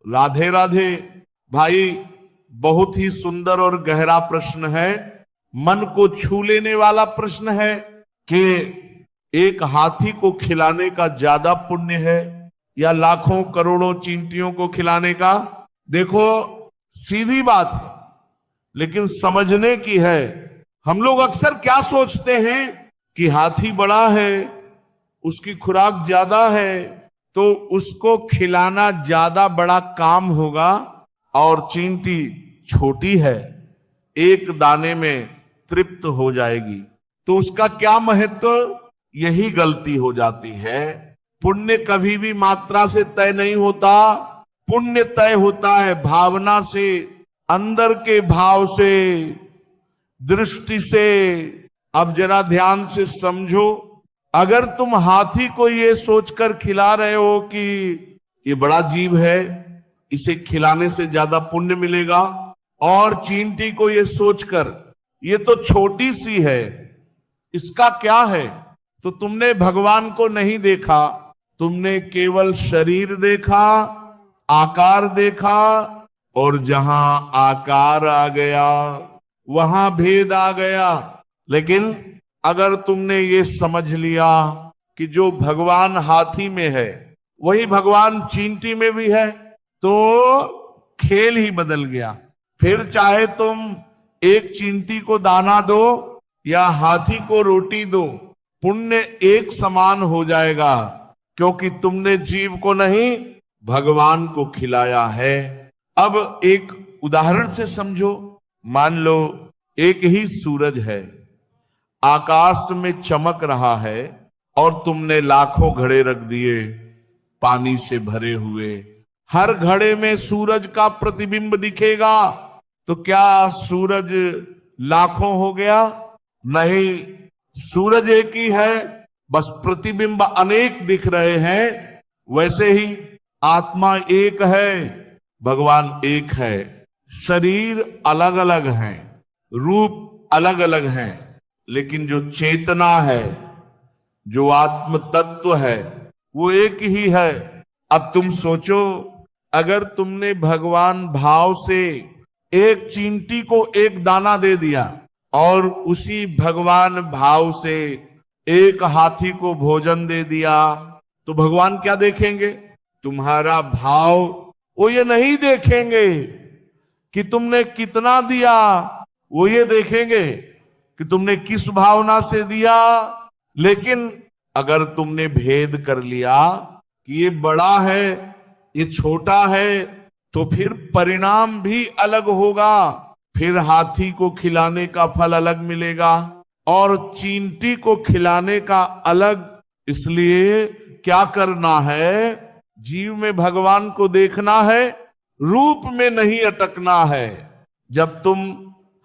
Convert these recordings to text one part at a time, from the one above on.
राधे राधे। भाई बहुत ही सुंदर और गहरा प्रश्न है, मन को छू लेने वाला प्रश्न है कि एक हाथी को खिलाने का ज्यादा पुण्य है या लाखों करोड़ों चींटियों को खिलाने का। देखो सीधी बात है, लेकिन समझने की है। हम लोग अक्सर क्या सोचते हैं कि हाथी बड़ा है, उसकी खुराक ज्यादा है, तो उसको खिलाना ज्यादा बड़ा काम होगा, और चींटी छोटी है, एक दाने में तृप्त हो जाएगी, तो उसका क्या महत्व। यही गलती हो जाती है। पुण्य कभी भी मात्रा से तय नहीं होता, पुण्य तय होता है भावना से, अंदर के भाव से, दृष्टि से। अब जरा ध्यान से समझो, अगर तुम हाथी को ये सोचकर खिला रहे हो कि ये बड़ा जीव है, इसे खिलाने से ज्यादा पुण्य मिलेगा, और चींटी को ये सोचकर ये तो छोटी सी है, इसका क्या है, तो तुमने भगवान को नहीं देखा, तुमने केवल शरीर देखा, आकार देखा, और जहां आकार आ गया वहां भेद आ गया। लेकिन अगर तुमने ये समझ लिया कि जो भगवान हाथी में है वही भगवान चींटी में भी है, तो खेल ही बदल गया। फिर चाहे तुम एक चींटी को दाना दो या हाथी को रोटी दो, पुण्य एक समान हो जाएगा, क्योंकि तुमने जीव को नहीं भगवान को खिलाया है। अब एक उदाहरण से समझो, मान लो एक ही सूरज है, आकाश में चमक रहा है, और तुमने लाखों घड़े रख दिए पानी से भरे हुए, हर घड़े में सूरज का प्रतिबिंब दिखेगा, तो क्या सूरज लाखों हो गया? नहीं, सूरज एक ही है, बस प्रतिबिंब अनेक दिख रहे हैं। वैसे ही आत्मा एक है, भगवान एक है, शरीर अलग अलग हैं, रूप अलग अलग हैं, लेकिन जो चेतना है, जो आत्म तत्व है, वो एक ही है। अब तुम सोचो, अगर तुमने भगवान भाव से एक चींटी को एक दाना दे दिया, और उसी भगवान भाव से एक हाथी को भोजन दे दिया, तो भगवान क्या देखेंगे? तुम्हारा भाव। वो ये नहीं देखेंगे कि तुमने कितना दिया, वो ये देखेंगे कि तुमने किस भावना से दिया। लेकिन अगर तुमने भेद कर लिया कि ये बड़ा है, ये छोटा है, तो फिर परिणाम भी अलग होगा। फिर हाथी को खिलाने का फल अलग मिलेगा और चींटी को खिलाने का अलग। इसलिए क्या करना है? जीव में भगवान को देखना है, रूप में नहीं अटकना है। जब तुम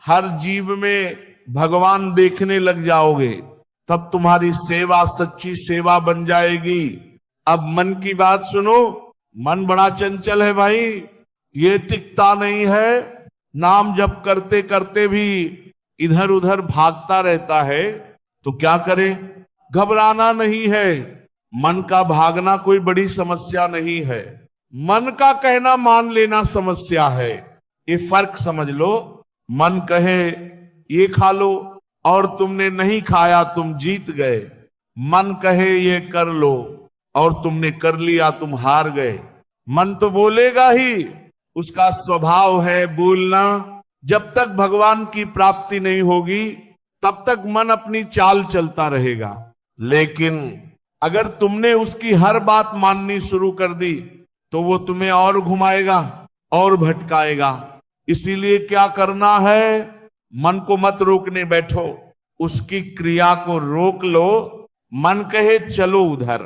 हर जीव में भगवान देखने लग जाओगे, तब तुम्हारी सेवा सच्ची सेवा बन जाएगी। अब मन की बात सुनो, मन बड़ा चंचल है भाई, ये टिकता नहीं है। नाम जप करते करते भी इधर उधर भागता रहता है, तो क्या करे? घबराना नहीं है, मन का भागना कोई बड़ी समस्या नहीं है, मन का कहना मान लेना समस्या है। ये फर्क समझ लो। मन कहे ये खा लो और तुमने नहीं खाया, तुम जीत गए। मन कहे ये कर लो और तुमने कर लिया, तुम हार गए। मन तो बोलेगा ही, उसका स्वभाव है बोलना। जब तक भगवान की प्राप्ति नहीं होगी, तब तक मन अपनी चाल चलता रहेगा। लेकिन अगर तुमने उसकी हर बात माननी शुरू कर दी, तो वो तुम्हें और घुमाएगा और भटकाएगा। इसीलिए क्या करना है? मन को मत रोकने बैठो, उसकी क्रिया को रोक लो। मन कहे चलो उधर,